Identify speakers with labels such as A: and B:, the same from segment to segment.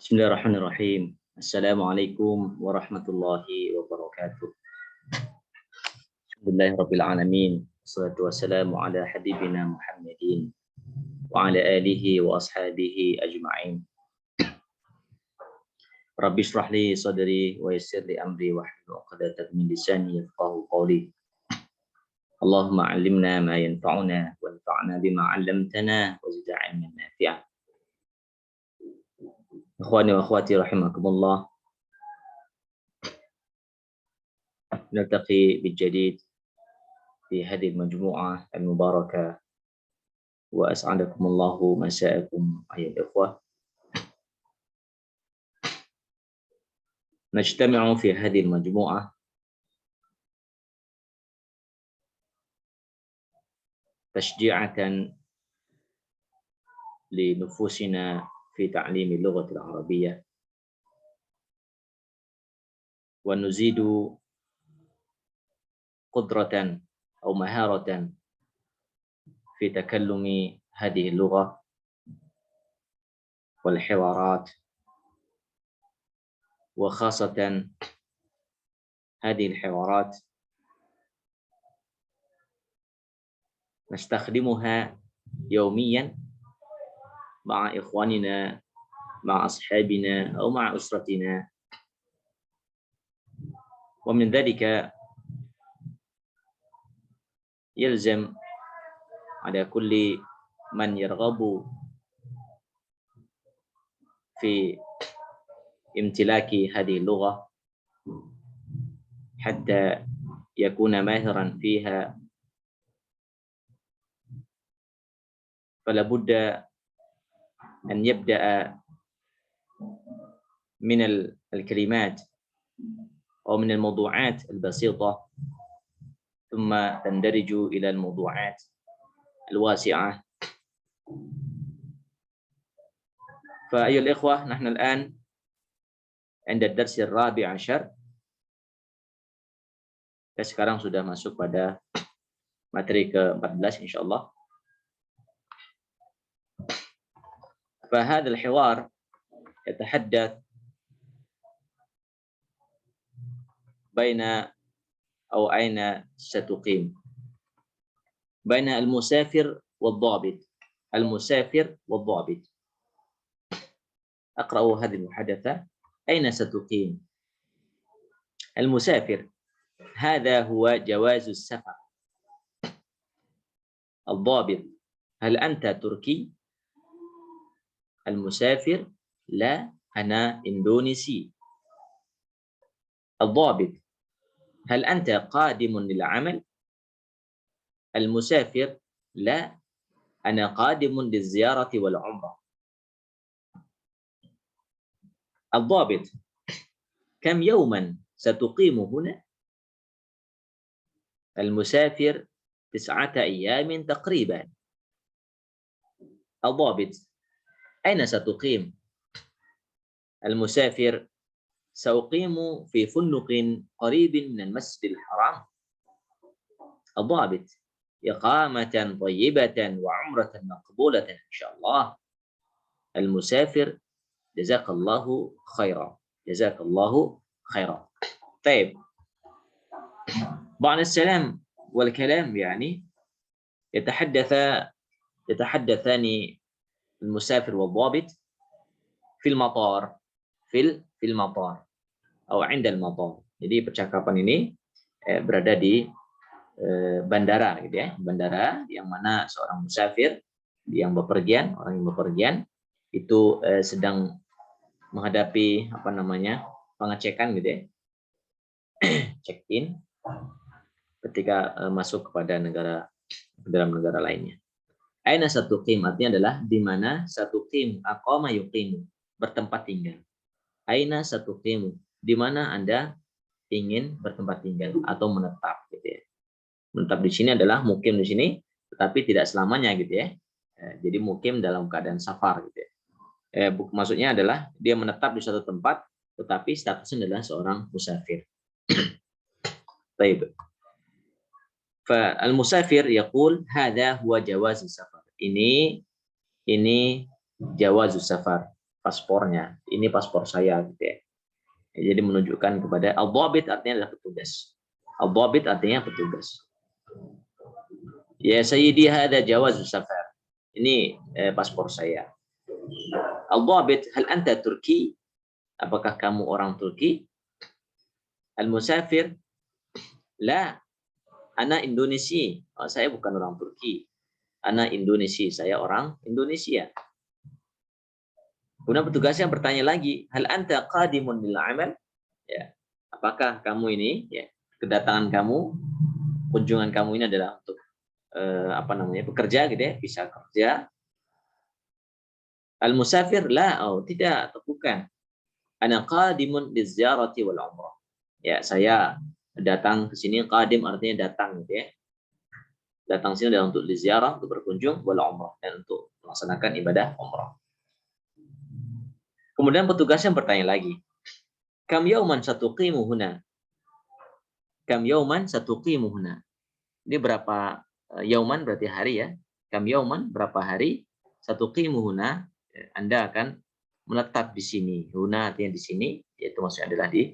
A: Bismillahirrahmanirrahim. Assalamualaikum warahmatullahi wabarakatuh. Alhamdulillahirabbil alamin. Wassalatu wassalamu ala habibina Muhammadin wa ala alihi wa ashabihi ajma'in. Rabbi shrah li sadri wa yassir li amri wahlul 'uqdatam min lisani yafqahu qawli. Allahumma 'allimna ma yanfa'una wanfa'na bima 'allamtana wa zid 'ilman nafi'an. Ikhwani wa akhwati rahimakumullah. نلتقي بالجديد في هذه المجموعة المباركة وأسعدكم الله مساءكم أيها الإخوة. نجتمع في هذه المجموعة تشجيعة لنفوسنا في تعليم اللغة العربية ونزيد قدرة أو مهارة في تكلم هذه اللغة والحوارات، وخاصة هذه الحوارات نستخدمها يوميا مع إخواننا، مع أصحابنا أو مع أسرتنا. ومن ذلك يلزم على كل من يرغب في امتلاك هذه اللغة حتى يكون ماهرا فيها، فلا بد أن يبدأ من الكلمات أو من الموضوعات البسيطة ثم تندرج إلى الموضوعات الواسعة. فأيها الإخوة، نحن الآن عند الدرس الرابع عشر. Kita sekarang sudah masuk pada materi ke-14 insyaallah. فهذا الحوار يتحدث بين أو أين ستقيم، بين المسافر والضابط. المسافر والضابط. أقرأ هذه المحادثة. أين ستقيم؟ المسافر هذا هو جواز السفر. الضابط هل أنت تركي؟ المسافر لا، أنا إندونيسي. الضابط هل أنت قادم للعمل؟ المسافر لا، أنا قادم للزيارة والعمرة. الضابط كم يوما ستقيم هنا؟ المسافر 9 أيام تقريبا. الضابط أين ستقيم؟ المسافر سأقيم في فندق قريب من المسجد الحرام. الضابط إقامة طيبة وعمرة مقبولة إن شاء الله. المسافر جزاك الله خيرا، جزاك الله خيرا. طيب، بعد السلام والكلام يعني يتحدثان المسافر والضابط في المطار، في المطار atau عند المطار. Jadi percakapan ini berada di bandara gitu ya, bandara yang mana seorang musafir yang bepergian, orang yang bepergian itu sedang menghadapi pengecekan gitu ya, check in ketika masuk kepada dalam negara lainnya. Aina satuqim artinya adalah di mana satuqim, aqama yuqimu, bertempat tinggal. Aina satuqim, di mana Anda ingin bertempat tinggal atau menetap gitu ya. Menetap di sini adalah mukim di sini, tetapi tidak selamanya gitu ya. Jadi mukim dalam keadaan safar gitu ya. Maksudnya adalah dia menetap di suatu tempat, tetapi statusnya adalah seorang musafir. Baik. Al-musafir yaqul hadza huwa jawaz safar. Ini jawaz safar. paspornya. Ini paspor saya gitu ya. Jadi menunjukkan kepada al-dhabit artinya adalah petugas. Al-dhabit artinya petugas. Ya sayyidi hada jawazus safar. Ini paspor saya. Al-dhabit, hal anta Turki? Apakah kamu orang Turki? Al-musafir, la, ana Indonesi. Oh, saya bukan orang Turki. Ana Indonesi, saya orang Indonesia. Kemudian petugasnya bertanya lagi, hal anta qadimun lil amal? Ya. Apakah kamu ini, ya, kedatangan kamu, kunjungan kamu ini adalah untuk bekerja gitu ya, bisa kerja? Al-musafir, la, oh tidak, atau bukan. Ana qadimun liziarati wal umrah. Ya, saya datang ke sini, qadim artinya datang gitu ya. Datang sini adalah untuk ziarah, untuk berkunjung, wal umrah, dan untuk melaksanakan ibadah umrah. Kemudian petugasnya bertanya lagi, kam yauman satuqimu huna? Kam yauman satuqimu huna? Ini berapa yauman berarti hari ya. Kam yauman berapa hari? Satuqimu huna, Anda akan menetap di sini. Huna artinya di sini, yaitu maksudnya adalah di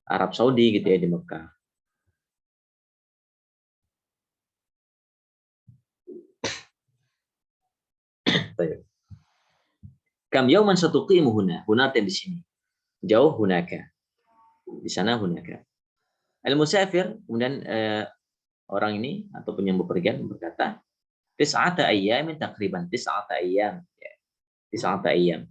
A: Arab Saudi gitu ya, di Mekah. Kam yauman satuqimu huna? Huna artinya di sini. Jauh hunaka. Di sana hunaka. Al-musafir, kemudian orang ini ataupun yang bepergian berkata, tis'ata ayyamin takriban, tis'ata ayyam. Tis'ata ayyam.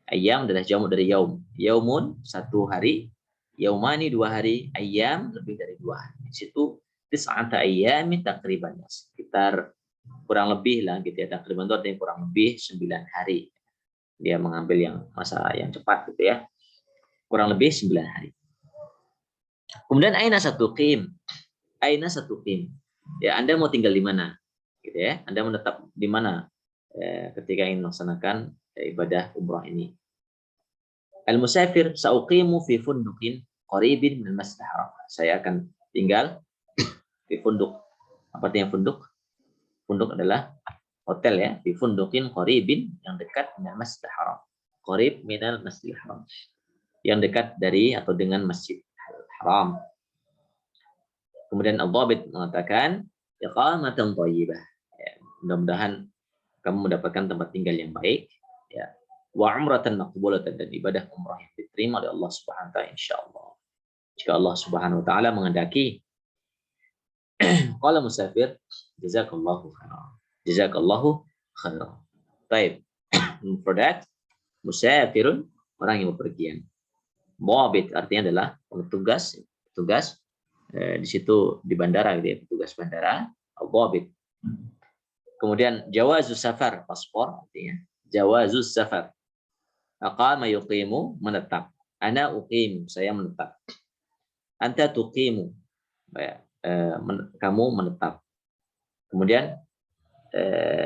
A: Ayyam adalah jamu dari yaum. Yaumun, satu hari. Yaumani, dua hari. Ayyam, lebih dari dua hari. Di situ tis'ata ayyamin takriban. Sekitar kurang lebih lah gitu ya. Takriban itu artinya kurang lebih 9 hari. Dia mengambil yang masa yang cepat gitu ya. Kurang lebih 9 hari. Kemudian aina satu qim. Aina satu qim. Ya, Anda mau tinggal di mana? Gitu ya. Anda menetap di mana ketika ingin melaksanakan ibadah umrah ini? Al-musafir sauqimu fi funduqin qaribin min Masjidil Haram. Saya akan tinggal di funduk. Apa artinya funduk? Funduk adalah hotel ya. Di funduqin qaribin, yang dekat dengan Masjidil Haram. Qarib minal Masjidil Haram. Yang dekat dari atau dengan Masjid Haram. Kemudian Al-Dhabit mengatakan, iqamatan thayyibah. Ya, mudah-mudahan kamu mendapatkan tempat tinggal yang baik, ya. Wa umratan maqbulatan, dan ibadah umrah yang diterima oleh Allah Subhanahu wa taala insyaallah. Jika Allah Subhanahu wa taala menghendaki. Qala musafir, jazakallahu khairan. Jazakallahu khairan. Baik. For that, musafirun, orang yang bepergian. Dhabit artinya adalah petugas di situ di bandara gitu ya, petugas bandara, al-dhabit. Kemudian jawazus safar, paspor artinya jawazus safar. Aqama yuqimu, menetap. Ana uqim, saya menetap. Anta tuqimu, kamu menetap. Kemudian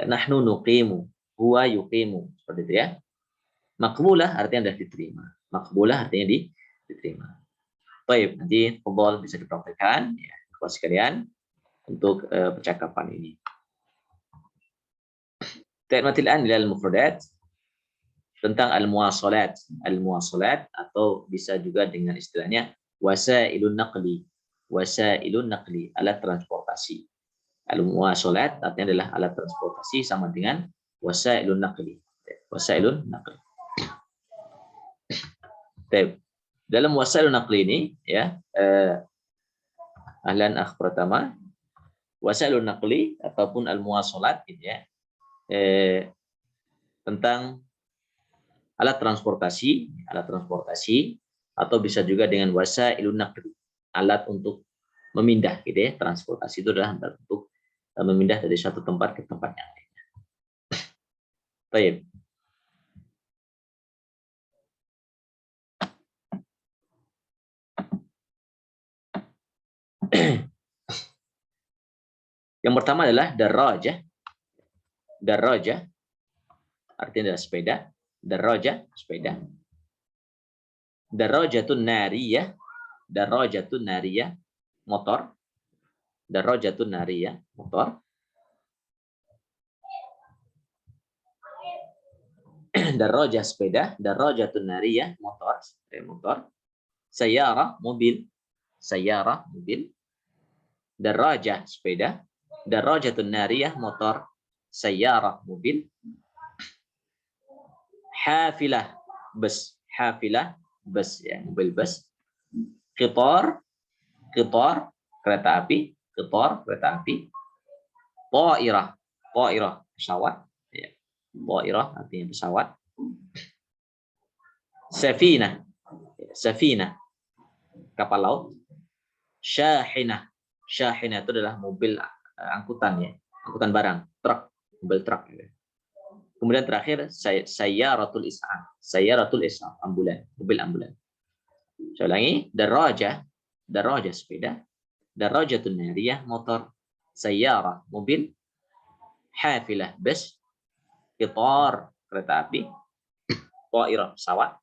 A: nahnu nuqimu, huwa yuqimu, seperti itu ya. Maqbulah artinya adalah diterima. Maqbulah artinya diterima. Baik, nanti fadhal bisa dipraktikkan ya, kepada sekalian untuk percakapan ini. Ta'matil an ilal mufradat, tentang al-muwasalat. Al-muwasalat atau bisa juga dengan istilahnya wasailun naqli. Wasailun naqli, alat transportasi. Al-muwasalat artinya adalah alat transportasi, sama dengan wasailun naqli. Wasailun naqli. Baik. Dalam wasailun naqli ini ya, ahlan akh pertama, wasailun naqli ataupun al-muwasalat gitu ya, tentang alat transportasi atau bisa juga dengan wasailun naqli, alat untuk memindah gitu ya. Transportasi itu adalah alat untuk memindah dari suatu tempat ke tempat yang lain. Baik. Yang pertama adalah darajah. Darajah artinya adalah sepeda. Darajah, sepeda. Darajatun nariyah. Darajatun nariyah, motor. Darajatun nariyah, motor. Darajah sepeda, darajatun nariyah motor, motor. Sayyarah mobil, sayyarah mobil. Darajah sepeda, darajatun nariyah motor, sayyarah mobil. Hafilah bus, hafilah bus ya, mobil bus. Qitar, qitar kereta api, qitar kereta api. Ta'irah, ta'irah pesawat ya. Ta'irah artinya pesawat. Safinah, safinah kapal laut. Syahinah, syahinah itu adalah mobil angkutan ya, angkutan barang, truk, mobil truk. Kemudian terakhir sayyaratul is'af, sayyaratul is'af, ambulan, mobil ambulan. Saya ulangi, darajah, darajah sepeda, darajatun nariyah motor, sayyarah mobil, hafilah bus, qitar kereta api, ta'irah pesawat,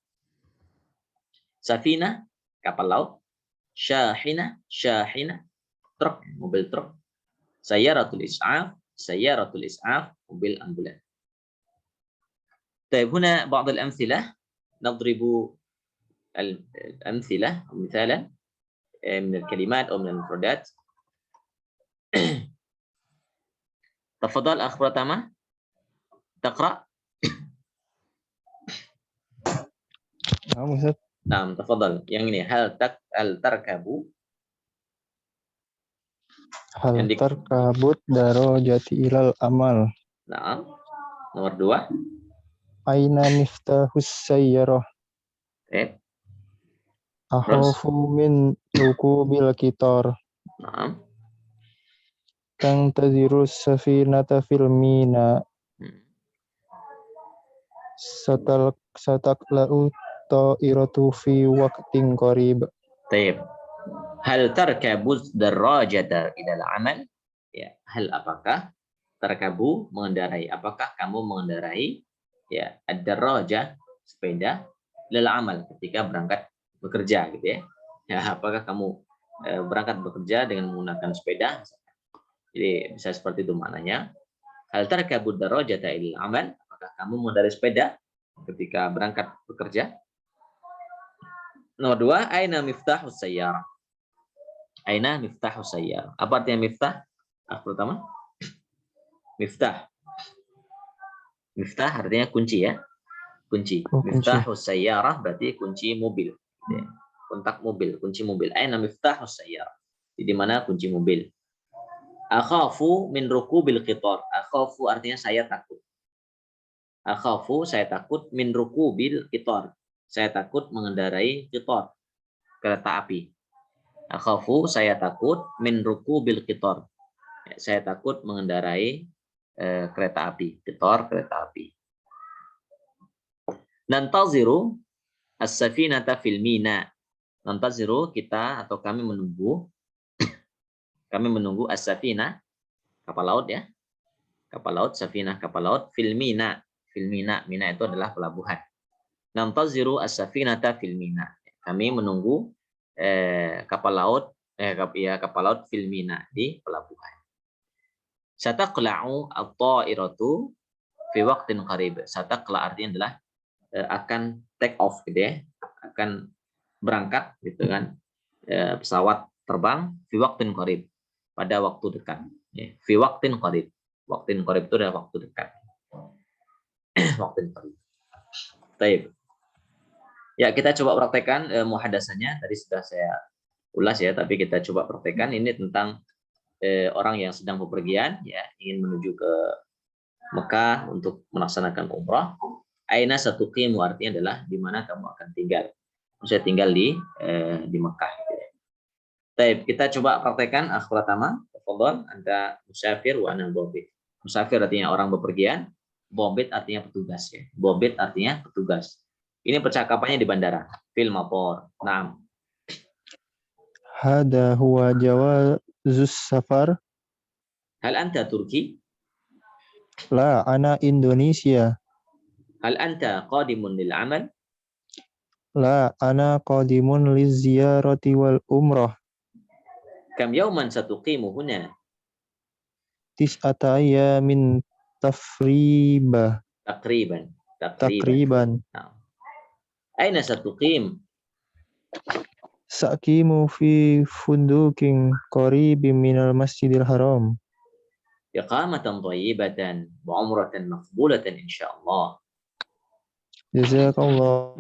A: safinah kapal laut, syahina, syahina truk, mobil truk, sayyaratul is'af, sayyaratul is'af, mobil ambulan. طيب هنا بعض الأمثلة نضرب الأمثلة أو مثالا من الكلمات أو من المفردات. تفضل أخ برتama تقرأ. نعم تفضل. Yang ini hal tarkabu,
B: hal tarkabut darajati ilal amal.
A: Nah, nomor 2.
B: Aina miftahus sayyarah. Akhafu min rukubil qitar.
A: Nah.
B: Tangtazirus safinata fil mina. Sataklau ta'iratu fi waqtin qarib.
A: Baik. Hal tarkabu darajata ilal amal? Ya, hal apakah tarkabu mengendarai? Apakah kamu mengendarai ya ad-darajah sepeda lil amal ketika berangkat bekerja gitu ya. Ya, apakah kamu berangkat bekerja dengan menggunakan sepeda? Jadi bisa seperti itu maknanya. Hal tarkabu darajata ilal amal? Apakah kamu mengendarai sepeda ketika berangkat bekerja? Nomor 2, aina miftahus sayyarah? Aina miftahus sayyarah? Apa artinya miftah? Pertama, miftah. Miftah artinya kunci ya. Kunci. Miftahus sayyarah berarti kunci mobil. Ya. Kontak mobil, kunci mobil. Aina miftahus sayyarah? Di mana kunci mobil? Akhafu min rukubil qitar. Akhafu artinya saya takut. Akhafu saya takut min rukubil qitar. Saya takut mengendarai qitar, kereta api. Akhafu saya takut min rukubil qitar. Saya takut mengendarai kereta api, qitar kereta api. Nantaziru as-safinata fil mina. Nantaziru kita atau kami menunggu as-safina kapal laut ya. Kapal laut, safinah kapal laut fil mina. Fil mina, mina itu adalah pelabuhan. Nantaziru as-safinata fil mina. Kami menunggu kapal laut kapal laut fil mina di pelabuhan. Sataqla'u at-ta'iratu fi waqtin qarib. Sataqla artinya adalah akan take off gitu ya. Akan berangkat gitu kan. Pesawat terbang fi waqtin qarib. Pada waktu dekat. Ya. Fi waqtin qarib. Waqtin qarib itu adalah waktu dekat. Waqtin qarib. Baik. Ya, kita coba praktekkan muhadasahnya. Tadi sudah saya ulas ya, tapi kita coba praktekkan ini tentang orang yang sedang bepergian ya, ingin menuju ke Mekah untuk melaksanakan umrah. Aina satuqimu artinya adalah di mana kamu akan tinggal. Saya tinggal di Mekah gitu ya. Baik, kita coba praktekkan pertama. Tafadhol, anta musafir wa ana dhabit. Musafir artinya orang bepergian, dhabit artinya petugas ya. Dhabit artinya petugas. Ini percakapannya di bandara, fil mator. Naam.
B: Hada huwa jawazus safar.
A: Hal anta Turki?
B: La, ana Indonesia.
A: Hal anta qadimun lil amal?
B: La, ana qadimun liziyarati wal umrah.
A: Kam yawman satuqimu huna?
B: Tis'ata ayamin tafriba.
A: Takriban. تقريبا.
B: تقريبا.
A: نعم. أين ستقيم؟
B: سأقيم في فندق قريب من المسجد الحرام.
A: إقامة طيبة وعمرة مقبولة إن شاء الله.
B: جزاك الله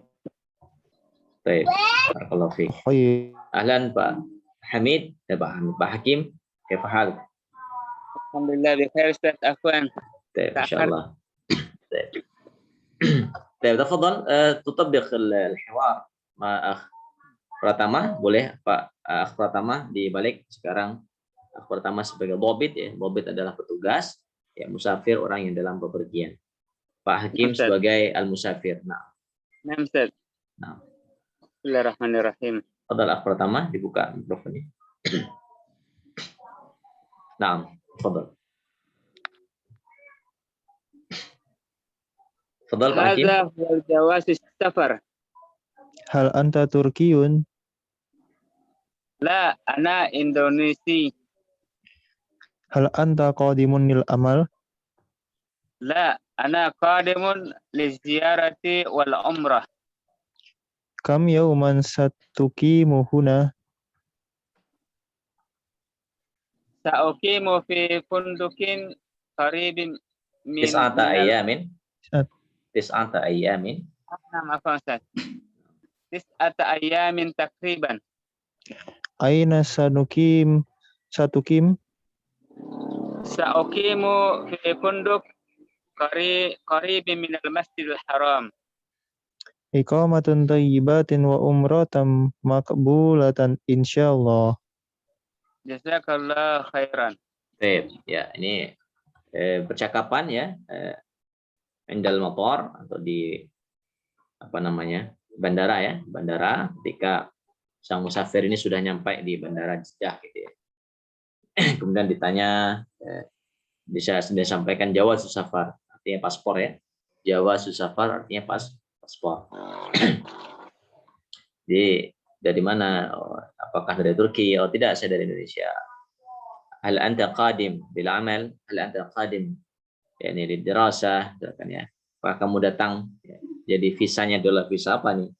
A: طيب بارك الله فيك.
B: خير.
A: أهلا Pak Hamid, Pak Hakim, كيف حالك؟
C: الحمد لله بخير أستاذ عفوا
A: طيب إن شاء
C: تأخرت.
A: الله. طيب طيب تفضل تطبق الحوار مع أخ Pratama, boleh Pak Akh Pratama dibalik sekarang. Akh Pratama sebagai bobit ya, bobit adalah petugas, ya musafir orang yang dalam bepergian. Pak Hakim
C: Ustaz.
A: sebagai al-musafir. Nah,
C: نعم أستاذ.
A: nah.
C: بسم الله الرحمن الرحيم.
A: Fadal Akh Pratama dibuka mikrofonnya. Nah, fadal. Fadal Pak Hakim.
C: هذا هو الجواز السفر.
B: هل أنت تركي؟
C: لا أنا إندونيسي.
B: هل أنت قادم للعمل؟
C: لا أنا قادم للزيارة والعمرة.
B: كم يوما ستقيم هنا؟
C: سأقيم في فندق قريب من
A: 9 أيام. 9 أيام.
C: نعم عفوا أستاذ. 9 أيام تقريبا.
B: أين ستقيم؟
C: سأقيم في فندق قريب من المسجد الحرام.
B: إقامة طيبة وعمرة مقبولة إن شاء الله.
C: جزاك الله خيرا.
A: Baik, ya ini percakapan ya indal motor atau di apa namanya bandara ya, bandara ketika sang musafir ini sudah nyampe di bandara Jeddah gitu ya. Kemudian ditanya bisa disampaikan jawaz safar artinya paspor ya. Jawaz safar artinya paspor. Jadi dari mana? Oh, apakah dari Turki? Oh tidak, saya dari Indonesia. Hal anta qadim bil amal? Hal anta qadim yakni di dirasah kan ya. Apakah kamu datang ya. Jadi visanya adalah visa apa nih?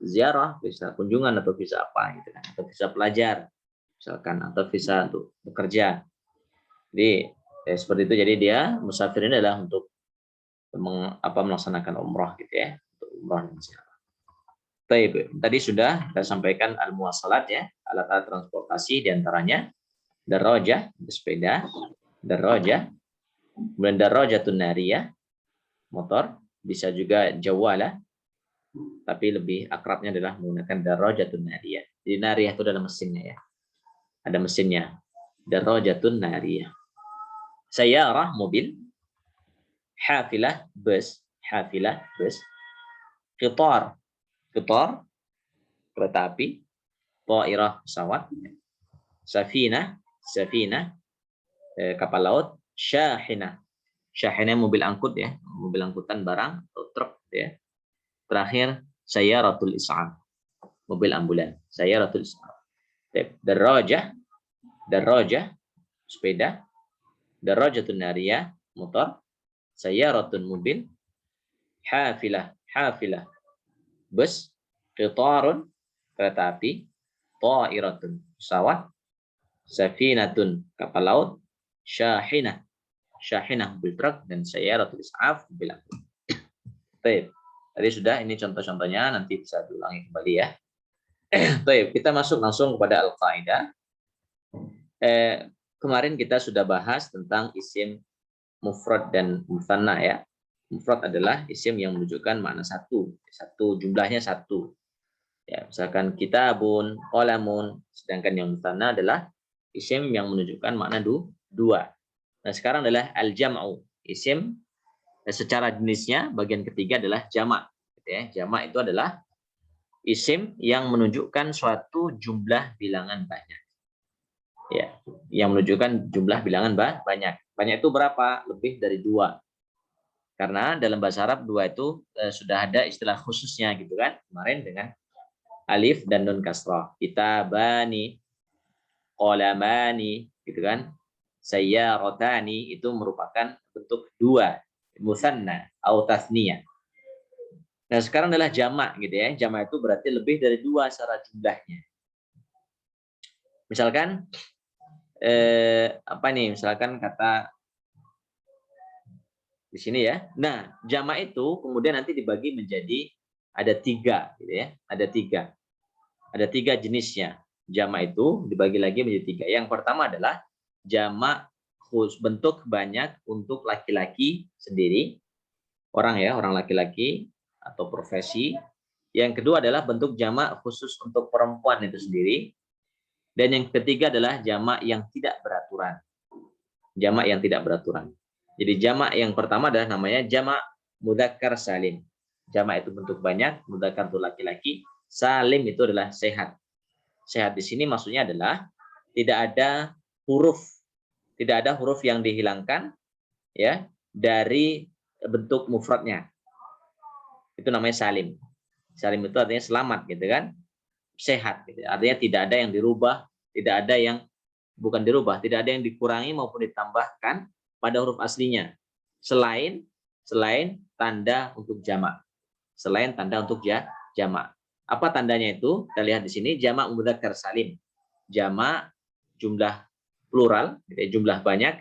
A: Ziarah, visa kunjungan atau visa apa gitu kan? Atau visa pelajar misalkan atau visa untuk bekerja. Jadi seperti itu. Jadi dia musafir ini adalah untuk melaksanakan umrah gitu ya, untuk umrah dan ziarah. Tadi sudah kita sampaikan al-muwasalat ya, alat-alat transportasi diantaranya darajah, sepeda, darajah, kemudian darajatun nariyah, motor, bisa juga jawalah, tapi lebih akrabnya adalah menggunakan darajatun nariyah. Jadi nariyah itu adalah mesinnya ya, ada mesinnya, darajatun nariyah. Sayyarah, mobil, hafilah, bus, qitar, kereta api, ta'irah, pesawat, safinah, kapal laut, syahinah, mobil angkut ya, mobil angkutan barang atau truk ya. Terakhir sayyaratul is'af, mobil ambulan, sayyaratul is'af. Darajah, sepeda, darajatun nariyah, motor, sayyaratun mobil, hafilah, bus, qitarun, kereta api, ta'iratun, pesawat, safinatun, kapal laut, syahinah, mobil truk, dan sayyaratul is'af, mobil angkut. Baik, tadi sudah ini contoh-contohnya, nanti bisa diulangi kembali ya. Baik, kita masuk langsung kepada al-qaidah. Kemarin kita sudah bahas tentang isim mufrad dan mutsanna ya. Mufrad adalah isim yang menunjukkan makna satu, jumlahnya satu. Ya, misalkan kitabun, qalamun, sedangkan yang mutsanna adalah isim yang menunjukkan makna dua. Nah, sekarang adalah al-jam'u, isim secara jenisnya bagian ketiga adalah jamak. Gitu ya. Jamak itu adalah isim yang menunjukkan suatu jumlah bilangan banyak. Ya, yang menunjukkan jumlah bilangan banyak. Banyak itu berapa? Lebih dari 2. Karena dalam bahasa Arab 2 itu sudah ada istilah khususnya gitu kan. Kemarin dengan alif dan nun kasrah. Kitabani, qalamani gitu kan. Sayyaratani itu merupakan bentuk 2, mutsanna atau tasniyah. Nah, sekarang adalah jamak gitu ya. Jamak itu berarti lebih dari 2 secara jumlahnya. Misalkan apa nih? Misalkan kata di sini ya. Nah, jamak itu kemudian nanti dibagi menjadi ada 3 gitu ya. Ada 3. Ada 3 jenisnya. Jamak itu dibagi lagi menjadi 3. Yang pertama adalah jamak bentuk banyak untuk laki-laki sendiri. Orang ya, orang laki-laki atau profesi. Yang kedua adalah bentuk jamak khusus untuk perempuan itu sendiri. Dan yang ketiga adalah jamak yang tidak beraturan. Jamak yang tidak beraturan. Jadi jamak yang pertama adalah namanya jamak mudzakkar salim. Jamak itu bentuk banyak, mudzakkar itu laki-laki, salim itu adalah sehat. Sehat di sini maksudnya adalah tidak ada huruf yang dihilangkan ya dari bentuk mufradnya. Itu namanya salim. Salim itu artinya selamat gitu kan. Sehat gitu. Artinya tidak ada yang dirubah, tidak ada yang tidak ada yang dikurangi maupun ditambahkan pada huruf aslinya selain tanda untuk jamak. Selain tanda untuk jamak. Apa tandanya itu? Kita lihat di sini jamak mudzakkar salim. Jamak jumlah plural, jumlah banyak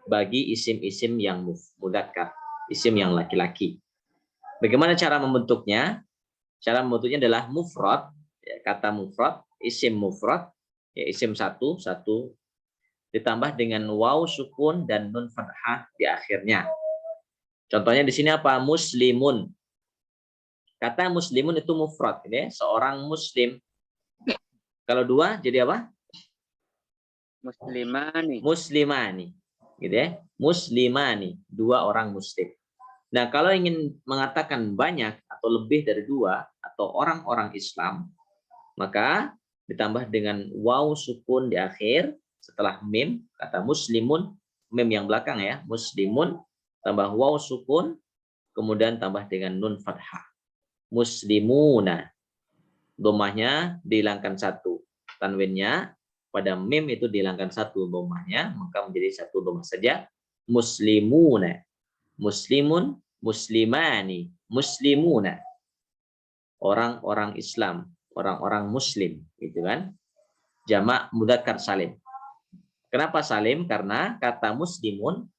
A: bagi isim-isim yang mudzakkar, isim yang laki-laki. Bagaimana cara membentuknya? Cara membentuknya adalah mufrad, kata mufrad, isim mufrad, ya, isim satu ditambah dengan waw sukun dan nun fathah di akhirnya. Contohnya di sini apa? Muslimun. Kata muslimun itu mufrad, ya, seorang muslim. Kalau 2 jadi apa?
C: Muslimani.
A: Muslimani, gitu ya. Muslimani, 2 orang muslim. Nah, kalau ingin mengatakan banyak atau lebih dari 2 atau orang-orang Islam, maka ditambah dengan waw sukun di akhir setelah mim, kata muslimun, mim yang belakang ya, muslimun tambah waw sukun, kemudian tambah dengan nun fathah. Muslimuna. Domahnya dihilangkan 1. Tanwinnya pada mim itu dihilangkan 1 domahnya, maka menjadi 1 domah saja. Muslimuna. Muslimun, muslimani, muslimuna. Orang-orang Islam, orang-orang muslim, gitu kan? Jamak mudzakkar salim. Kenapa salim? Karena kata muslimun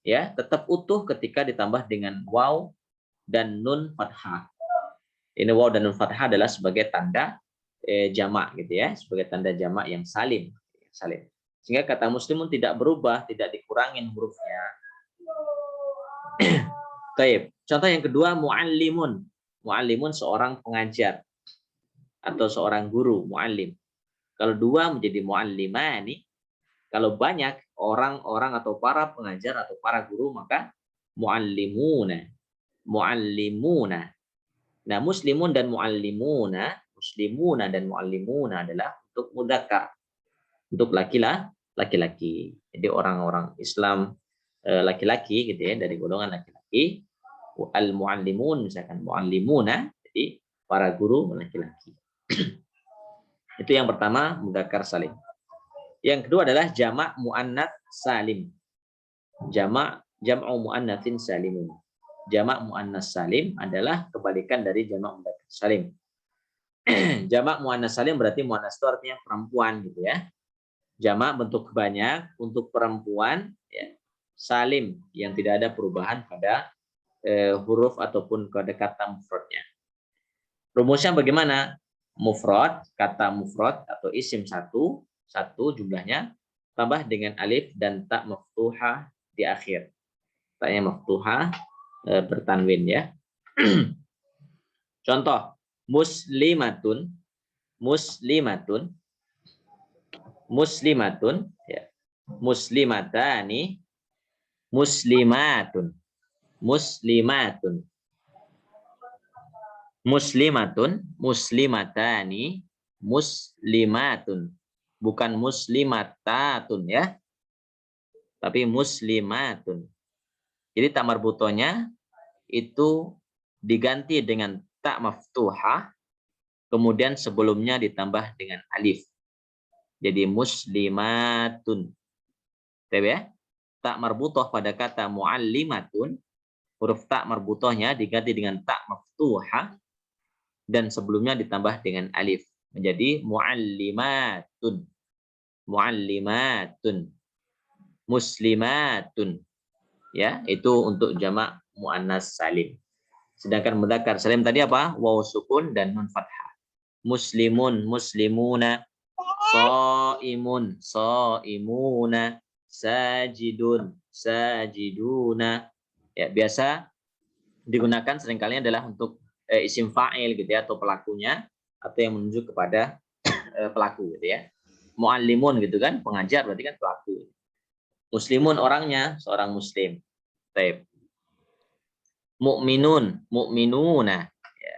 A: ya tetap utuh ketika ditambah dengan waw dan nun fathah. Ini waw dan nun fathah adalah sebagai tanda jamak gitu ya, sebagai tanda jamak yang salim. Salim. Sehingga kata muslimun tidak berubah, tidak dikurangin hurufnya. Baik. Contoh yang kedua muallimun. Muallimun seorang pengajar atau seorang guru, muallim. Kalau 2 menjadi muallimani. Kalau banyak orang-orang atau para pengajar atau para guru maka muallimuna. Muallimuna. Nah, muslimun dan muallimuna, muslimuna dan muallimuna adalah untuk mudzakkar. Untuk laki-laki. Jadi orang-orang Islam laki-laki gitu ya, dari golongan laki-laki. Al-muallimun misalkan muallimuna, jadi para guru laki-laki. Itu yang pertama mudzakkar salim. Yang kedua adalah jamak muannats salim. Jam'u muannatsin salimun. Jamak muannats salim adalah kebalikan dari jamak mudzakkar salim. Jamak muannats salim berarti muannats itu artinya perempuan gitu ya. Jamak bentuk banyak untuk perempuan ya. Salim yang tidak ada perubahan pada huruf ataupun pada kata mufradnya. Rumusnya bagaimana? Mufrad, kata mufrad atau isim satu jumlahnya tambah dengan alif dan ta maftuhah di akhir. Taknya maftuhah bertanwin ya. Contoh muslimatun, ya. Muslimatani, muslimatun, muslimatani, muslimatun. Bukan muslimatatun ya. Tapi muslimatun. Jadi ta marbutonya itu diganti dengan ta maftuhah, kemudian sebelumnya ditambah dengan alif. Jadi muslimatun. Tahu ya? Ta marbutoh pada kata muallimatun huruf ta marbutohnya diganti dengan ta maftuhah dan sebelumnya ditambah dengan alif menjadi muallimatun, muallimatun, muslimatun. Ya, itu untuk jamak muannas salim. Sedangkan mudzakkar salim tadi apa? Waw sukun dan nun fathah. Muslimun, muslimuna, shaimun, shaimuna, sajidun, sajiduna. Ya, biasa digunakan seringkali adalah untuk isim fa'il gitu ya, atau pelakunya, atau yang menunjuk kepada pelaku gitu ya. Muallimun gitu kan, pengajar berarti kan pelaku. Muslimun orangnya seorang muslim. Baik. Mu'minun, mu'minuna. Ya,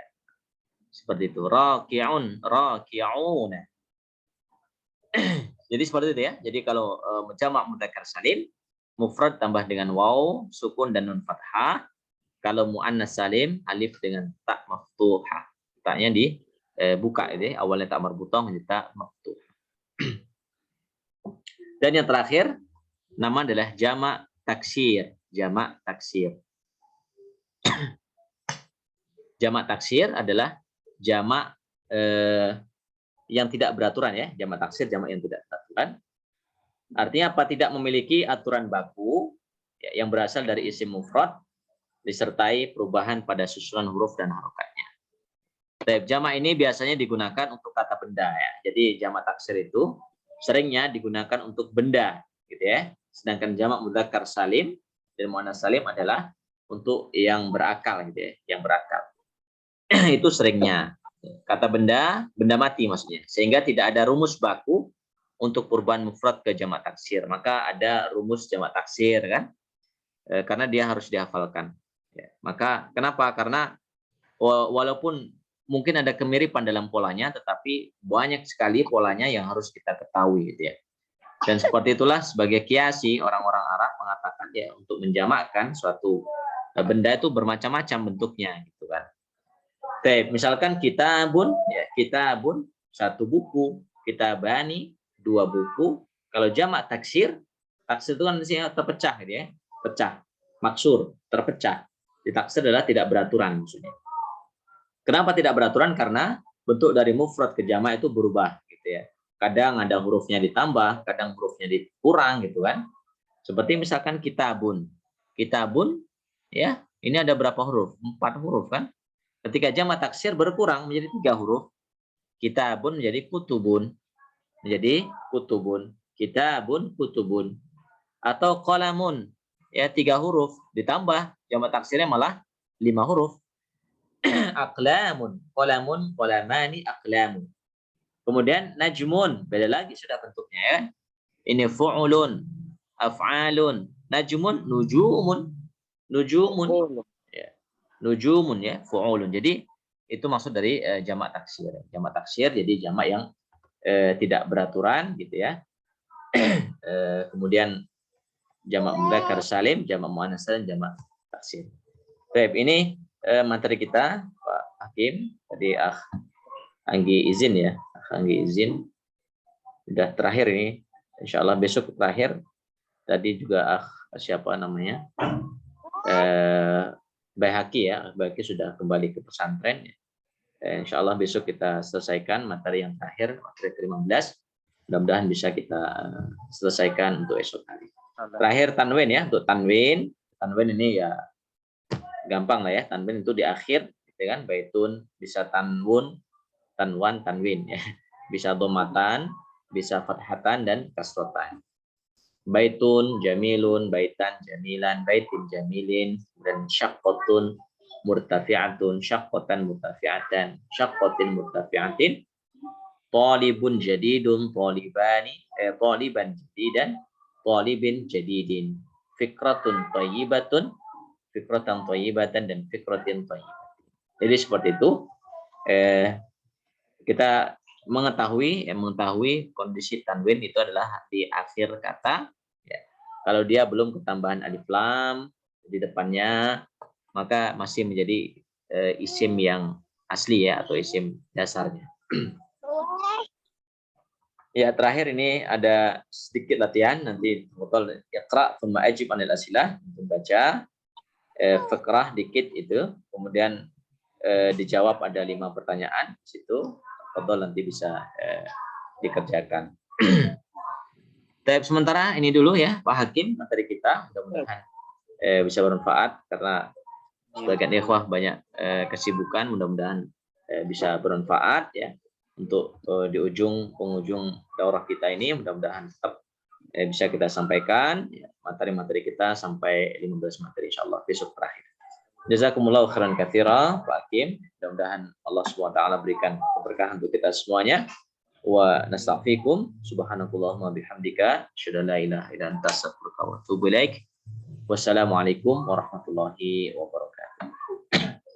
A: seperti itu. Raki'un, raki'una. Jadi seperti itu ya. Jadi kalau jamak mudzakkar salim, mufrad tambah dengan waw, sukun dan nun fathah. Kalau muannas salim, alif dengan ta maftuhah. Ta-nya dibuka itu ya. Awalnya ta marbutah menjadi ta maftuhah. Dan yang terakhir, nama adalah jamak taksir. Jamak taksir. Jamak taksir adalah jamak yang tidak beraturan ya. Jamak taksir, jamak yang tidak beraturan. Artinya apa? Tidak memiliki aturan baku ya, yang berasal dari isim mufrad disertai perubahan pada susunan huruf dan harokatnya. Jamak ini biasanya digunakan untuk kata benda ya. Jadi jamak taksir itu seringnya digunakan untuk benda gitu ya. Sedangkan jamak mudzakkar salim dan muannas salim adalah untuk yang berakal gitu ya, yang berakal. Itu seringnya kata benda, benda mati maksudnya. Sehingga tidak ada rumus baku untuk perubahan mufrad ke jamak taksir. Maka ada rumus jamak taksir kan? Karena dia harus dihafalkan. Ya, maka kenapa? Karena walaupun mungkin ada kemiripan dalam polanya, tetapi banyak sekali polanya yang harus kita ketahui gitu ya. Dan seperti itulah sebagai kiasi orang-orang Arab mengatakan ya untuk menjamakkan suatu benda itu bermacam-macam bentuknya gitu kan. Misalkan kitabun ya, kitabun satu buku, kitabani dua buku. Kalau jamak taksir, taksir itu kan terpecah gitu ya, pecah, maksur, terpecah. Ditaksir adalah tidak beraturan maksudnya. Kenapa tidak beraturan? Karena bentuk dari mufrad ke jamak itu berubah gitu ya. Kadang ada hurufnya ditambah, kadang hurufnya dikurang gitu kan. Seperti misalkan kitabun. Kitabun ya, ini ada berapa huruf? 4 huruf kan? Ketika jamak taksir berkurang menjadi 3 huruf. Kitabun menjadi kutubun. Menjadi kutubun. Kitabun, kutubun. Atau qalamun ya 3 huruf ditambah jamak taksirnya malah 5 huruf. Aqlamun, qalamun, qalamani, aqlamun. Kemudian najmun, beda lagi sudah bentuknya ya. Ini fu'ulun, af'alun, najmun, nujumun, nujumun. Ya. Nujumun ya, fu'ulun. Jadi itu maksud dari jamak taksir. Jamak taksir jadi jamak yang tidak beraturan gitu ya. Kemudian jamak mudzakkar salim, jamak muannas salim, jamak taksir. Baik, ini materi kita Pak Hakim. Tadi Anggi izin ya, Anggi izin. Sudah terakhir ini. Insya Allah besok terakhir. Tadi juga siapa namanya? Baihaqi ya, Baihaqi sudah kembali ke pesantren. Insya Allah besok kita selesaikan materi yang terakhir, materi ke-15. Mudah-mudahan bisa kita selesaikan untuk esok hari. Terakhir tanwin ya, untuk tanwin. Tanwin ini ya gampang lah ya. Tanwin itu di akhir, gitu kan? Baitun bisa tanwun, tanwan, tanwin ya. Bisa domatan, bisa fathatan dan kasrotan. Baitun, jamilun, baitan, jamilan, baitin, jamilin, dan syaqqatun, murtafi'atun, syaqqatan, murtafi'atan, syaqqatin, murtafi'atin, talibun jadidun, talibani, taliban jadidan, talibin jadidin, fikratun thayyibatun, fikratan thayyibatan, dan fikratin thayyibatin. Jadi seperti itu. Kita mengetahui kondisi tanwin itu adalah di akhir kata ya. Kalau dia belum ketambahan alif lam di depannya, maka masih menjadi isim yang asli ya, atau isim dasarnya. Ya, terakhir ini ada sedikit latihan, nanti betul iqra tsumma ajib anil asilah, membaca fikrah dikit itu, kemudian dijawab ada 5 pertanyaan di situ. Fadhol nanti bisa dikerjakan. Tapi sementara ini dulu ya Pak Hakim materi kita, mudah-mudahan bisa bermanfaat karena sebagian ikhwah banyak kesibukan, mudah-mudahan bisa bermanfaat ya untuk di penghujung daurah kita ini, mudah-mudahan tetap bisa kita sampaikan ya, materi-materi kita sampai 15 materi insyaallah besok terakhir. Jazakumullahu khairan katsira Pak Hakim, mudah-mudahan Allah SWT berikan keberkahan untuk kita semuanya. Wa nastaghfirukum subhanakallahumma bihamdika asyhadu an la ilaha illa anta astaghfiruka wa atubu ilaik. Wassalamualaikum warahmatullahi wabarakatuh.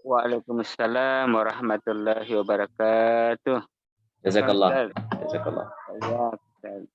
C: Waalaikumsalam warahmatullahi wabarakatuh.
A: Jazakallah. Jazakallah.
C: Ya,